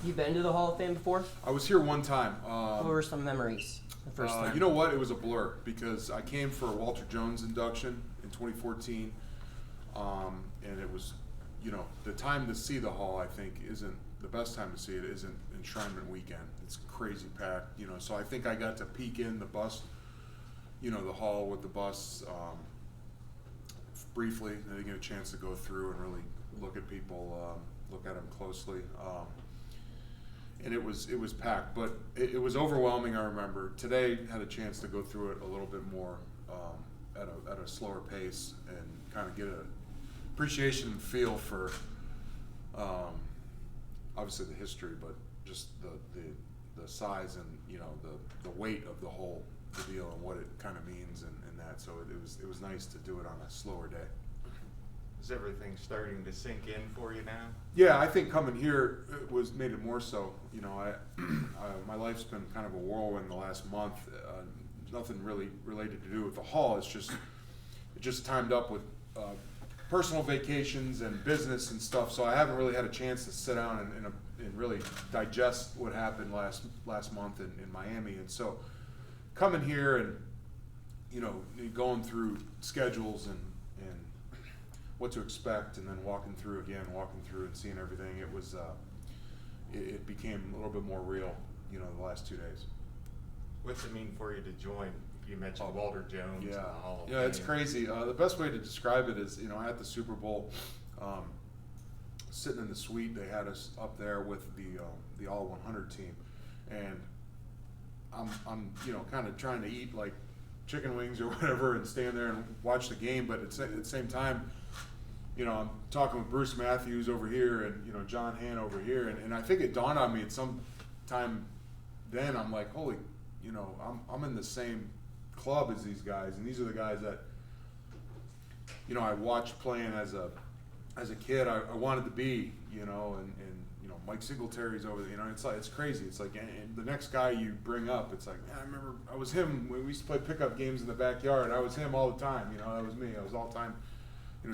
You been to the Hall of Fame before? I was here one time. What were some memories the first time? You know what? It was a blur because I came for a Walter Jones induction in 2014, and it was, the time to see the Hall, I think, isn't the best time to see it. Isn't Enshrinement Weekend. It's crazy packed, So I think I got to peek in the bus, the Hall with the bus briefly. I didn't get a chance to go through and really look at people, look at them closely. And it was packed, but it was overwhelming. I remember today had a chance to go through it a little bit more at a slower pace and kind of get an appreciation and feel for obviously the history, but just the size and the weight of the whole deal and what it kind of means and that. So it was nice to do it on a slower day. Is everything starting to sink in for you now? Yeah, I think coming here made it more so. My life's been kind of a whirlwind the last month. Nothing really related to do with the Hall. It just timed up with personal vacations and business and stuff. So I haven't really had a chance to sit down and really digest what happened last month in Miami. And so coming here and going through schedules and what to expect, and then walking through and seeing everything, it became a little bit more real, the last 2 days. What's it mean for you to join? You mentioned Walter Jones. Yeah, in the Hall of yeah, Fame. it's crazy. The best way to describe it is, at the Super Bowl, sitting in the suite, they had us up there with the All 100 team, and I'm kind of trying to eat like chicken wings or whatever and stand there and watch the game, but at the same time, I'm talking with Bruce Matthews over here and, John Hann over here. And I think it dawned on me at some time then, I'm like, holy, I'm in the same club as these guys. And these are the guys that, I watched playing as a kid. I wanted to be, and Mike Singletary's over there, it's crazy. It's like, and the next guy you bring up, it's like, man, I remember I was him when we used to play pickup games in the backyard. I was him all the time, that was me. I was all time,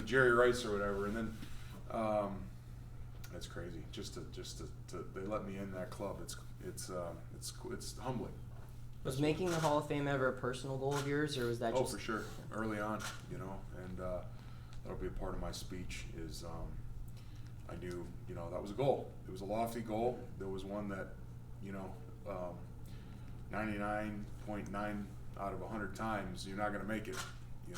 Jerry Rice or whatever. And then, that's crazy. Just to they let me in that club. It's humbling. Was making the Hall of Fame ever a personal goal of yours, or was that just? Oh, for sure. Early on, and that'll be a part of my speech. Is I knew, that was a goal. It was a lofty goal. There was one that, 99.9 out of 100 times you're not going to make it. You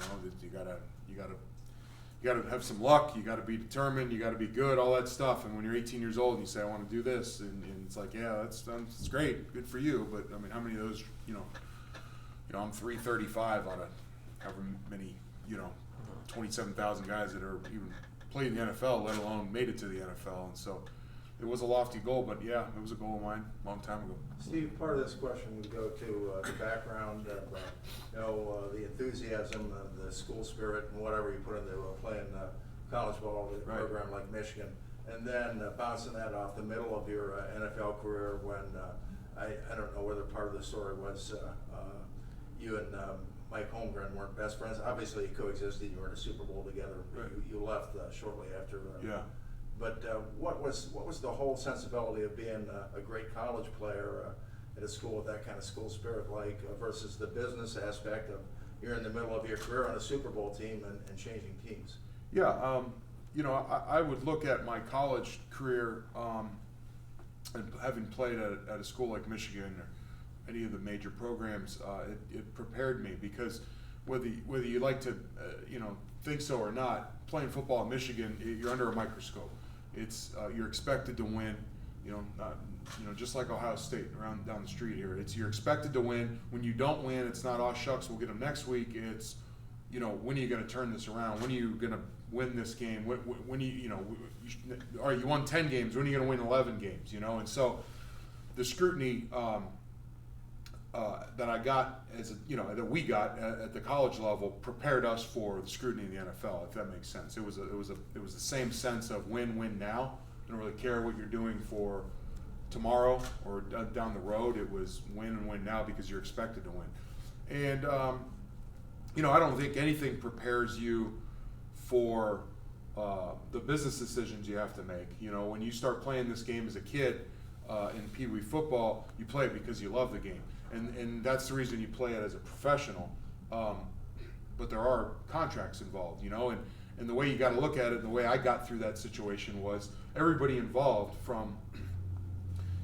gotta have some luck. You gotta be determined. You gotta be good. All that stuff. And when you're 18 years old and you say, I want to do this, and it's like, yeah, that's great, good for you. But I mean, how many of those, I'm 335 out of however many, 27,000 guys that are even played in the NFL, let alone made it to the NFL. And so it was a lofty goal, but yeah, it was a goal of mine a long time ago. Steve, part of this question would go to the background of, the enthusiasm, the school spirit, and whatever you put into playing college ball with a Right. program like Michigan. And then bouncing that off the middle of your NFL career when, I don't know whether part of the story was you and Mike Holmgren weren't best friends. Obviously you coexisted, you were in a Super Bowl together. Right. You left shortly after. Yeah. But what was the whole sensibility of being a great college player at a school with that kind of school spirit like versus the business aspect of you're in the middle of your career on a Super Bowl team and changing teams? Yeah, I would look at my college career and having played at a school like Michigan or any of the major programs, it prepared me because whether you like to think so or not, playing football at Michigan, you're under a microscope. It's you're expected to win. Just like Ohio State down the street here. You're expected to win. When you don't win, it's not, oh shucks, we'll get them next week. It's, when are you going to turn this around? When are you going to win this game? When you won 10 games. When are you going to win 11 games? And so the scrutiny that I got that we got at the college level prepared us for the scrutiny in the NFL, if that makes sense. It was the same sense of win now. I don't really care what you're doing for tomorrow or down the road. It was win and win now because you're expected to win. And I don't think anything prepares you for the business decisions you have to make. When you start playing this game as a kid, in Pee Wee football, you play it because you love the game, and that's the reason you play it as a professional. But there are contracts involved, you know, and the way you got to look at it, and the way I got through that situation was everybody involved from,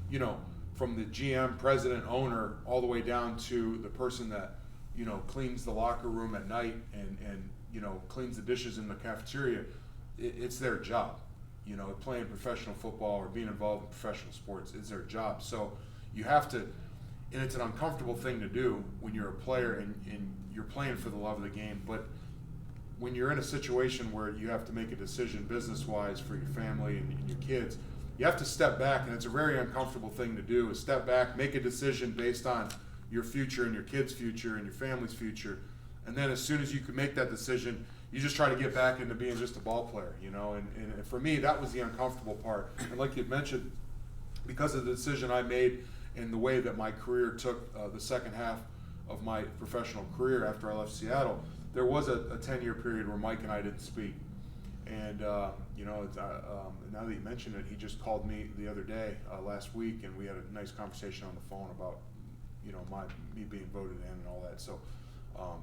you know, from the GM, president, owner, all the way down to the person that, you know, cleans the locker room at night and you know, cleans the dishes in the cafeteria. It's their job. You know, playing professional football or being involved in professional sports is their job. So you have to, and it's an uncomfortable thing to do when you're a player and you're playing for the love of the game. But when you're in a situation where you have to make a decision business-wise for your family and your kids, you have to step back, and it's a very uncomfortable thing to do, is step back, make a decision based on your future and your kids' future and your family's future. And then as soon as you can make that decision, you just try to get back into being just a ball player, you know. And for me, that was the uncomfortable part. And like you mentioned, because of the decision I made and the way that my career took the second half of my professional career after I left Seattle, there was a 10-year period where Mike and I didn't speak. And, you know, now that you mention it, he just called me the other day, last week, and we had a nice conversation on the phone about, you know, me being voted in and all that. So,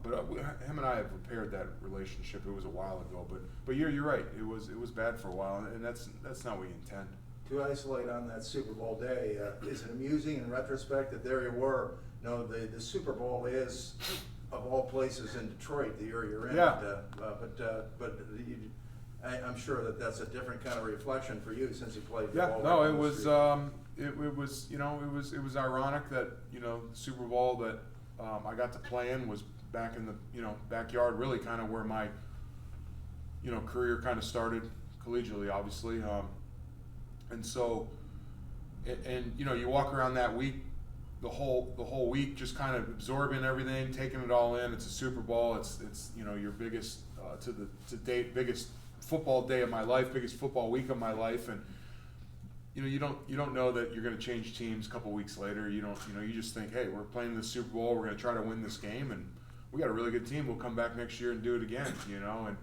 but him and I have repaired that relationship. It was a while ago, but you're right. It was bad for a while, and that's not what you intend. To isolate on that Super Bowl day, is it amusing in retrospect that there you were? You know, the Super Bowl is, of all places, in Detroit, the year you're in. Yeah. I'm sure that that's a different kind of reflection for you since you played. Yeah. Ball No, right it on the was street. it was, you know, it was ironic that, you know, the Super Bowl that I got to play in was back in the, you know, backyard, really kind of where my, you know, career kind of started collegiately, obviously. And so, and you know, you walk around that week, the whole week, just kind of absorbing everything, taking it all in. It's a Super Bowl. It's you know, your biggest to date biggest football day of my life, biggest football week of my life, and you know, you don't know that you're going to change teams a couple weeks later. You just think, hey, we're playing the Super Bowl. We're going to try to win this game, and we got a really good team. We'll come back next year and do it again. You know, and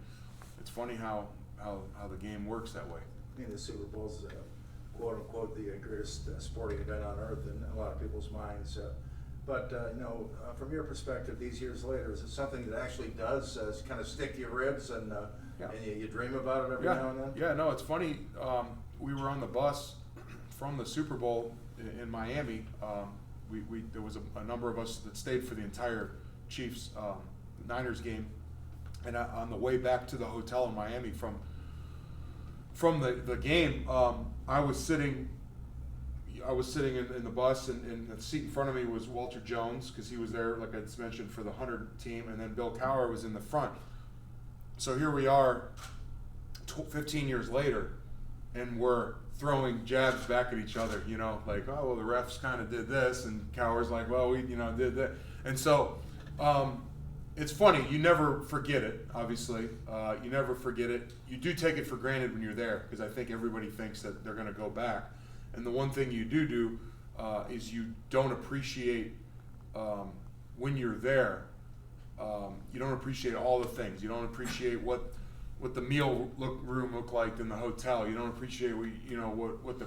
it's funny how the game works that way. I mean, the Super Bowl's quote unquote the greatest sporting event on earth in a lot of people's minds. But you know, from your perspective, these years later, is it something that actually does kind of stick to your ribs and Yeah. and you dream about it every now and then? Yeah, no, it's funny. We were on the bus from the Super Bowl in Miami. There was a number of us that stayed for the entire Chiefs Niners game, and on the way back to the hotel in Miami from the game, I was sitting in the bus, and the seat in front of me was Walter Jones, because he was there, like I just mentioned, for the 100 team, and then Bill Cowher was in the front. So here we are 15 years later, and we're throwing jabs back at each other, you know, like, oh, well, the refs kind of did this, and Cowher's like, well, we, you know, did that. And so it's funny. You never forget it, obviously. You never forget it. You do take it for granted when you're there, because I think everybody thinks that they're going to go back. And the one thing you do is you don't appreciate when you're there. You don't appreciate all the things. You don't appreciate what the meal room looked like in the hotel. You don't appreciate what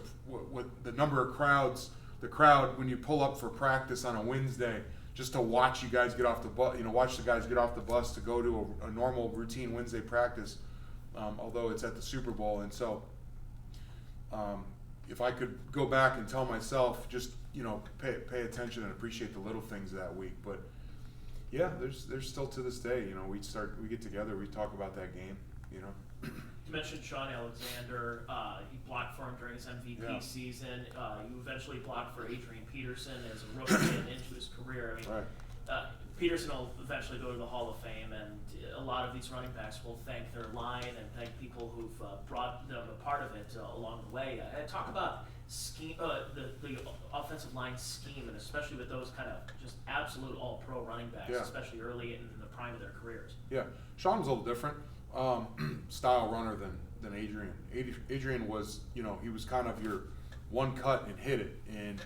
the number of crowds, the crowd when you pull up for practice on a Wednesday, just to watch you guys get off the bus. You know, watch the guys get off the bus to go to a normal routine Wednesday practice, although it's at the Super Bowl. And so, if I could go back and tell myself, just, you know, pay attention and appreciate the little things that week. But yeah, there's still to this day, you know, we get together, we talk about that game, you know. You mentioned Sean Alexander. You blocked for him during his MVP season. You eventually blocked for Adrian Peterson as a rookie and into his career. I mean, Right. Peterson will eventually go to the Hall of Fame, and a lot of these running backs will thank their line and thank people who've brought them a part of it along the way. Talk about scheme, the offensive line scheme, and especially with those kind of just absolute all-pro running backs, Yeah. especially early in the prime of their careers. Yeah, Sean was a little different style runner than Adrian. Adrian was, you know, he was kind of your one cut and hit it, and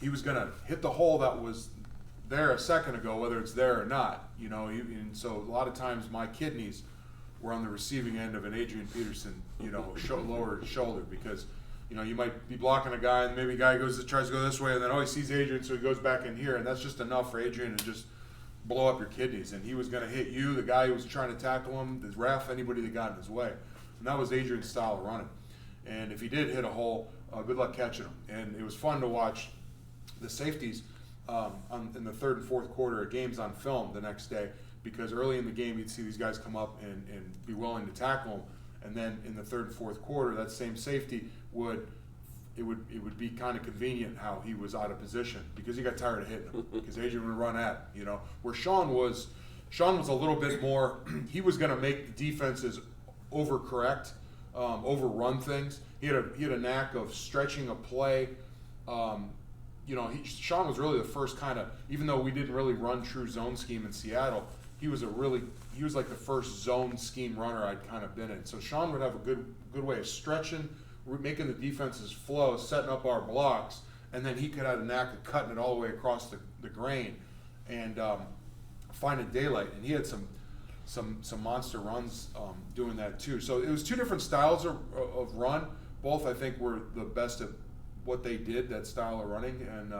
he was going to hit the hole that was there a second ago, whether it's there or not, you know. And so a lot of times my kidneys were on the receiving end of an Adrian Peterson, you know, lower shoulder, because You know, you might be blocking a guy, and maybe a guy tries to go this way, and then he sees Adrian, so he goes back in here, and that's just enough for Adrian to just blow up your kidneys. And he was going to hit you, the guy who was trying to tackle him, the ref, anybody that got in his way. And that was Adrian's style of running. And if he did hit a hole, good luck catching him. And it was fun to watch the safeties in the third and fourth quarter of games on film the next day, because early in the game you'd see these guys come up and be willing to tackle him. And then in the third and fourth quarter, that same safety would be kind of convenient how he was out of position because he got tired of hitting him because Adrian would run at him, you know. Where Sean was a little bit more, he was going to make the defenses overcorrect, overrun things. He had a knack of stretching a play. You know, Sean was really the first kind of, even though we didn't really run true zone scheme in Seattle, he was like the first zone scheme runner I'd kind of been in. So Sean would have a good way of stretching, making the defenses flow, setting up our blocks, and then he could have a knack of cutting it all the way across the grain and finding daylight. And he had some monster runs doing that too. So it was two different styles of run. Both I think were the best at what they did, that style of running, and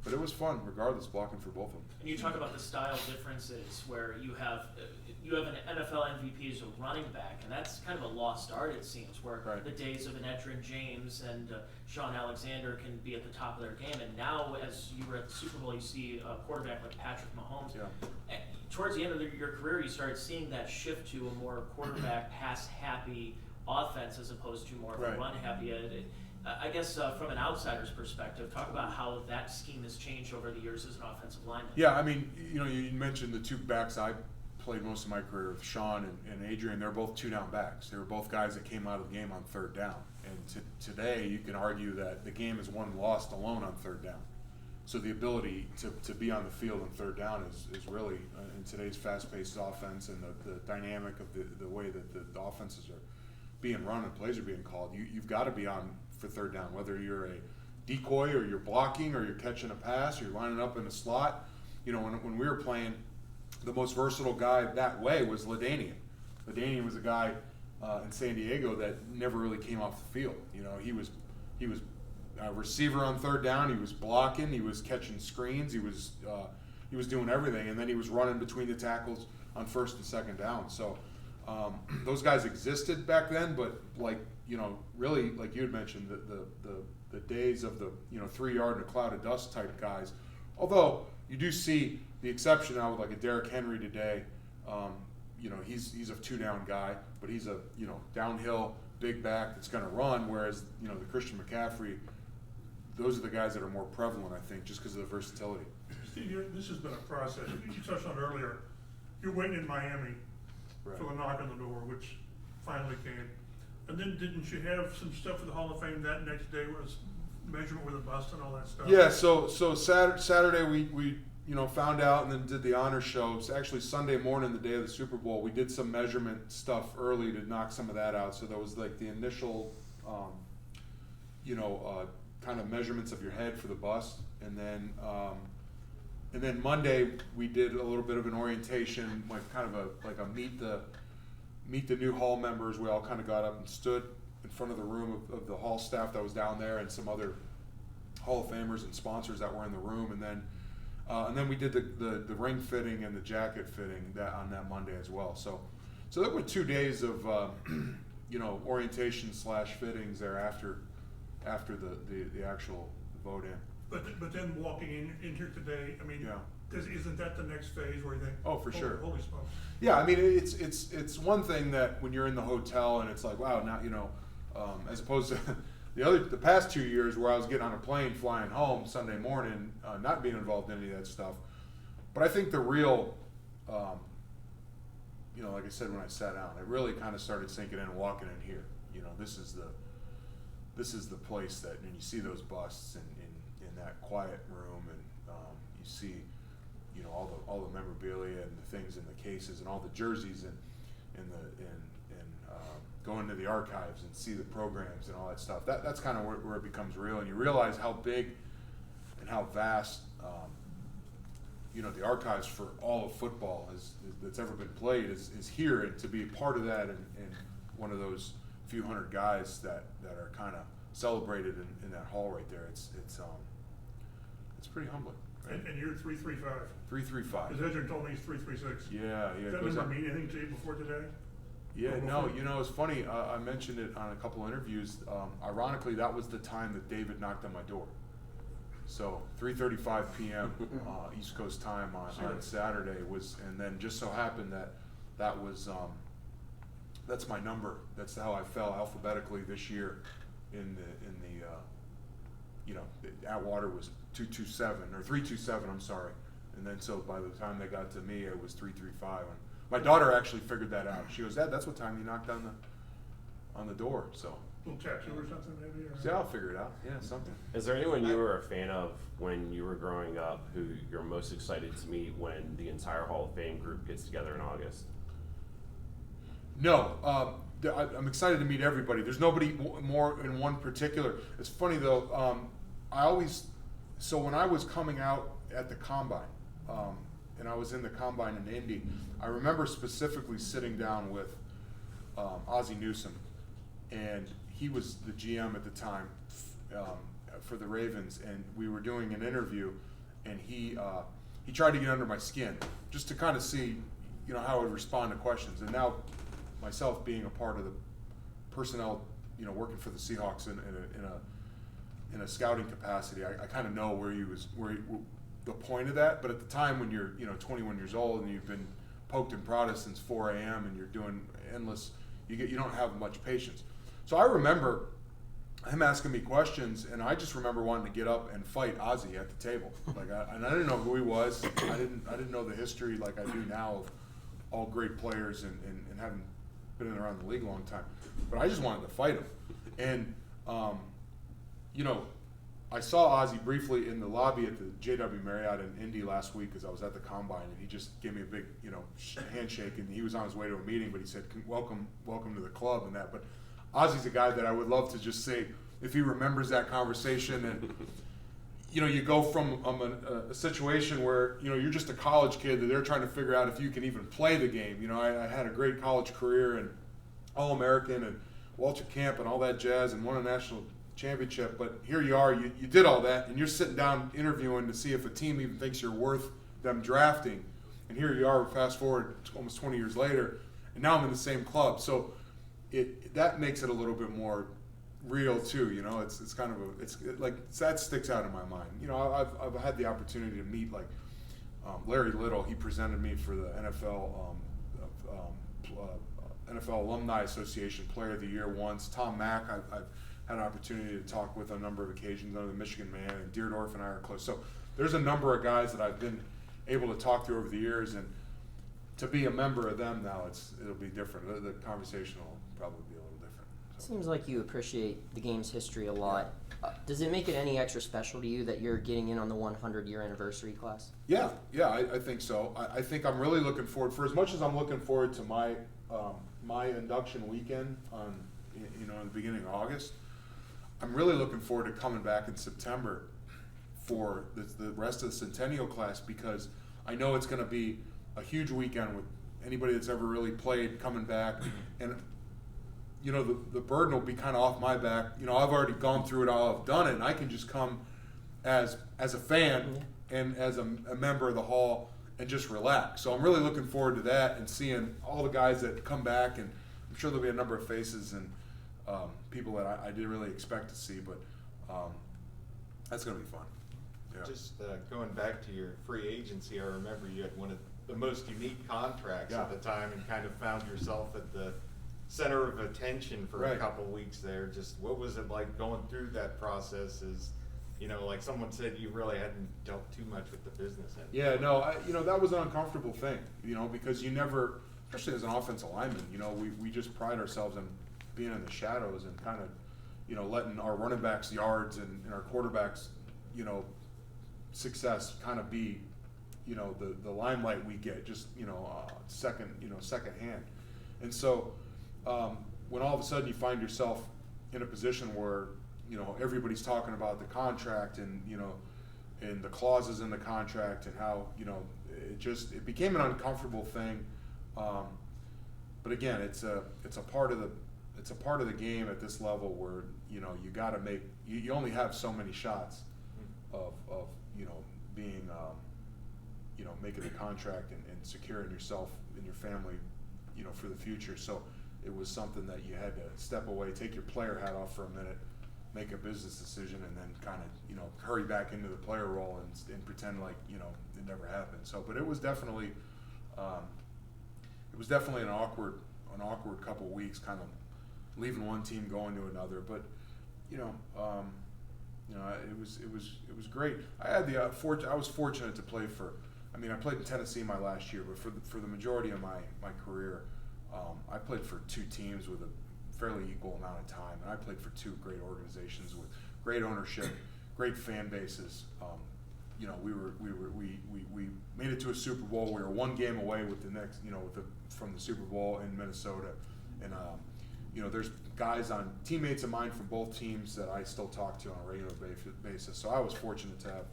but it was fun regardless, blocking for both of them. And you talk about the style differences where you have an NFL MVP as a running back, and that's kind of a lost art, it seems, where Right. the days of an Edgerrin James and Sean Alexander can be at the top of their game, and now as you were at the Super Bowl, you see a quarterback like Patrick Mahomes. Yeah. And towards the end of your career, you started seeing that shift to a more quarterback pass-happy offense as opposed to more of a Right. run-happy. I guess from an outsider's perspective, talk about how that scheme has changed over the years as an offensive lineman. Yeah, I mean, you know, you mentioned the two backs I played most of my career with, Sean and Adrian. They're both two-down backs. They were both guys that came out of the game on third down. And today, you can argue that the game is won and lost alone on third down. So the ability to be on the field on third down is really, in today's fast-paced offense and the dynamic of the way that the offenses are being run and plays are being called, you've got to be on for third down, whether you're a decoy or you're blocking or you're catching a pass or you're lining up in a slot. You know, when we were playing, the most versatile guy that way was LaDainian. LaDainian was a guy in San Diego that never really came off the field. You know, he was a receiver on third down. He was blocking. He was catching screens. He was doing everything, and then he was running between the tackles on first and second down. So those guys existed back then, but really, like you had mentioned, the days of the 3 yard in a cloud of dust type guys. Although you do see the exception now with like a Derrick Henry today. He's a two-down guy, but he's a downhill big back that's going to run. Whereas the Christian McCaffrey, those are the guys that are more prevalent, I think, just because of the versatility. Steve, this has been a process. You touched on it earlier. You're waiting in Miami for the knock on the door, which finally came. And then didn't you have some stuff for the Hall of Fame that next day, was measurement with a bust and all that stuff? Yeah, so Saturday we found out and then did the honor show. It's actually Sunday morning, the day of the Super Bowl. We did some measurement stuff early to knock some of that out. So there was like the initial, kind of measurements of your head for the bust, and then Monday we did a little bit of an orientation, like kind of a meet the new Hall members. We all kind of got up and stood in front of the room of the Hall staff that was down there and some other Hall of Famers and sponsors that were in the room, and then we did the ring fitting and the jacket fitting on that Monday as well. So that were 2 days of orientation / fittings there after the actual vote in. But then walking in here today, I mean, Yeah. isn't that the next phase where you think, Oh, for sure. Holy smokes. Yeah, I mean, it's one thing that when you're in the hotel and it's like, wow, now as opposed to the past 2 years where I was getting on a plane flying home Sunday morning, not being involved in any of that stuff. But I think the real, like I said when I sat down, it really kind of started sinking in and walking in here. This is the place that when you see those busts in that quiet room, and you see all the memorabilia and the things in the cases and all the jerseys and go into the archives and see the programs and all that stuff. That's kind of where it becomes real, and you realize how big and how vast the archives for all of football that's ever been played is here, and to be a part of that in one of those few hundred guys that are kind of celebrated in that hall right there. It's pretty humbling. Right? And you're 335. 335. Because Edgar told me he's 336. Yeah. Does that number mean anything to you before today? Yeah, no, it's funny, I mentioned it on a couple of interviews. Ironically, that was the time that David knocked on my door. So 3:35 p.m. East Coast time on Saturday was, and then just so happened that was, that's my number. That's how I fell alphabetically this year in the Atwater was 227, or 327, I'm sorry. And then so by the time they got to me, it was 335. And my daughter actually figured that out. She goes, Dad, that's what time you knocked on the door. So. Little tattoo or something maybe? Or See, I'll figure it out. Yeah, something. Is there anyone you were a fan of when you were growing up who you're most excited to meet when the entire Hall of Fame group gets together in August? No, I'm excited to meet everybody. There's nobody more in one particular. It's funny though. So when I was coming out at the combine, and I was in the combine in Indy, I remember specifically sitting down with Ozzie Newsome, and he was the GM at the time for the Ravens, and we were doing an interview, and he tried to get under my skin just to kind of see, how I would respond to questions. And now, myself being a part of the personnel, working for the Seahawks in a scouting capacity, I kind of know where the point of that. But at the time when you're 21 years old and you've been poked and prodded since 4 a.m. and you're doing endless, you don't have much patience. So I remember him asking me questions, and I just remember wanting to get up and fight Ozzie at the table. And I didn't know who he was. I didn't know the history like I do now of all great players and having been around the league a long time. But I just wanted to fight him. And I saw Ozzie briefly in the lobby at the JW Marriott in Indy last week because I was at the combine, and he just gave me a big, handshake, and he was on his way to a meeting, but he said, welcome to the club and that. But Ozzie's a guy that I would love to just say, if he remembers that conversation, and, you go from a situation where, you're just a college kid that they're trying to figure out if you can even play the game. I had a great college career and All-American and Walter Camp and all that jazz and won a national championship, but here you are, you did all that, and you're sitting down interviewing to see if a team even thinks you're worth them drafting, and here you are, fast forward almost 20 years later, and now I'm in the same club. So that makes it a little bit more real too. It's kind of that sticks out in my mind. I've had the opportunity to meet Larry Little. He presented me for the NFL Alumni Association Player of the Year once. Tom Mack, I've had an opportunity to talk with on a number of occasions under the Michigan Man, and Deerdorf and I are close. So there's a number of guys that I've been able to talk to over the years, and to be a member of them now, it'll be different. The conversation will probably be a little different. So. Seems like you appreciate the game's history a lot. Does it make it any extra special to you that you're getting in on the 100-year anniversary class? Yeah, I think so. I think I'm really looking forward, for as much as I'm looking forward to my induction weekend in the beginning of August. I'm really looking forward to coming back in September for the rest of the Centennial class, because I know it's going to be a huge weekend with anybody that's ever really played coming back, and the burden will be kind of off my back. I've already gone through it all, I've done it, and I can just come as a fan and as a member of the Hall and just relax. So I'm really looking forward to that and seeing all the guys that come back, and I'm sure there'll be a number of faces and people that I didn't really expect to see, but that's going to be fun. Yeah. Just going back to your free agency, I remember you had one of the most unique contracts at the time, and kind of found yourself at the center of attention for a couple weeks there. Just what was it like going through that process? Like someone said, you really hadn't dealt too much with the business end. Yeah, no, that was an uncomfortable thing, because you never, especially as an offensive lineman, we just pride ourselves in being in the shadows and kind of, letting our running backs yards and our quarterbacks, success kind of be, the limelight we get, just, second hand. And so when all of a sudden you find yourself in a position where, everybody's talking about the contract and, and the clauses in the contract and how, it became an uncomfortable thing. But again, it's a part of it's a part of the game at this level where, you know, you got to make, you only have so many shots of you know, being, you know, making the contract and securing yourself and your family, you know, for the future. So it was something that you had to step away, take your player hat off for a minute, make a business decision, and then kind of, you know, hurry back into the player role and pretend like, you know, it never happened. So, but it was definitely an awkward couple weeks, kind of leaving one team going to another. But it was great. I had the I was fortunate to play for. I mean, I played in Tennessee my last year, but for the majority of my career, I played for two teams with a fairly equal amount of time, and I played for two great organizations with great ownership, great fan bases. You know, we made it to a Super Bowl. We were one game away with the next, you know, from the Super Bowl in Minnesota, and you know, there's guys on teammates of mine from both teams that I still talk to on a regular basis. So I was fortunate to have,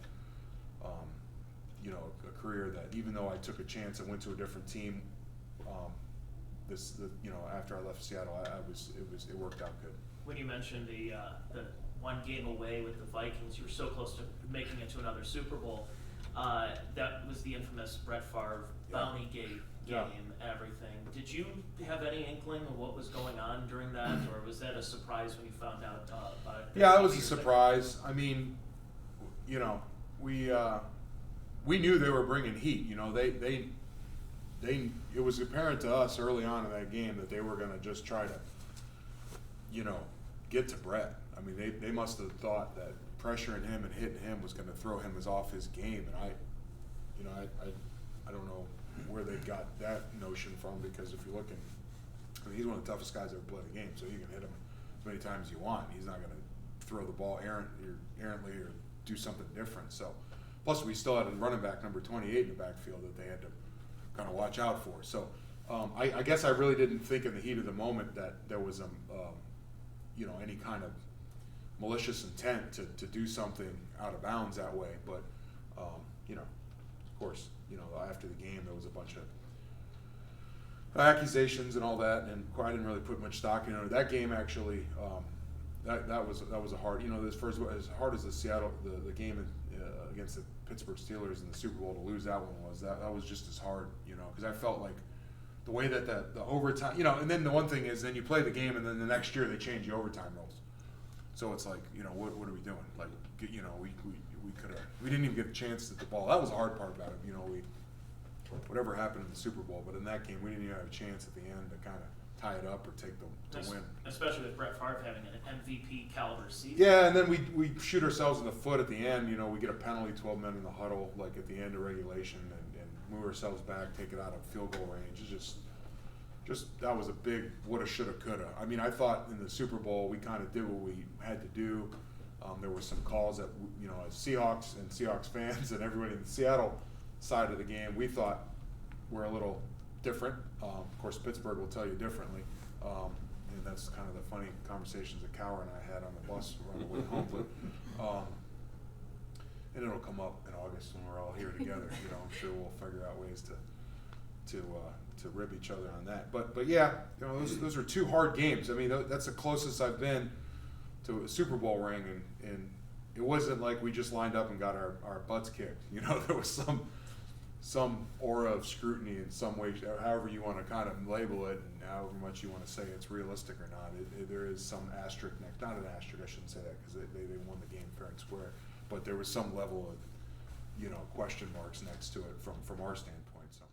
you know, a career that, even though I took a chance and went to a different team, you know, after I left Seattle, it worked out good. When you mentioned the one game away with the Vikings, you were so close to making it to another Super Bowl. That was the infamous Brett Favre Bounty Gate game and everything. Did you have any inkling of what was going on during that, or was that a surprise when you found out about it? Yeah, it was a surprise. I mean, you know, we knew they were bringing heat. You know, it was apparent to us early on in that game that they were going to just try to, you know, get to Brett. I mean, they must have thought that pressuring him and hitting him was going to throw him off his game, and I don't know where they got that notion from, because if you're looking, I mean, he's one of the toughest guys ever played the game, so you can hit him as many times as you want. He's not going to throw the ball errantly or do something different. So, plus we still had a running back number 28 in the backfield that they had to kind of watch out for. So I guess I really didn't think in the heat of the moment that there was you know, any kind of malicious intent to do something out of bounds that way. But you know, of course, you know, after the game there was a bunch of accusations and all that, and I didn't really put much stock into it. That game actually, that was a hard, you know, this first, as hard as the game against the Pittsburgh Steelers in the Super Bowl, to lose that one was, that was just as hard, you know, because I felt like the way that the overtime, you know, and then the one thing is, then you play the game and then the next year they change the overtime rules. So it's like, you know, what are we doing? Like, you know, we didn't even get a chance at the ball. That was the hard part about it. You know, whatever happened in the Super Bowl, but in that game we didn't even have a chance at the end to kind of tie it up or take the win. Especially with Brett Favre having an MVP caliber season. Yeah, and then we shoot ourselves in the foot at the end. You know, we get a penalty, 12 men in the huddle, like at the end of regulation, and move ourselves back, take it out of field goal range. It's just that was a big woulda, shoulda, coulda. I mean, I thought in the Super Bowl we kind of did what we had to do. There were some calls that, you know, as Seahawks and Seahawks fans and everybody in the Seattle side of the game, we thought were a little different. Of course, Pittsburgh will tell you differently, and that's kind of the funny conversations that Cower and I had on the bus on the way home. But and it'll come up in August when we're all here together. You know, I'm sure we'll figure out ways to rib each other on that. But yeah, you know, those are two hard games. I mean, that's the closest I've been to a Super Bowl ring, and it wasn't like we just lined up and got our butts kicked. You know, there was some aura of scrutiny in some way, however you want to kind of label it, and however much you want to say it's realistic or not. There is some asterisk next, not an asterisk, I shouldn't say that, because they won the game fair and square, but there was some level of, you know, question marks next to it from our standpoint. So.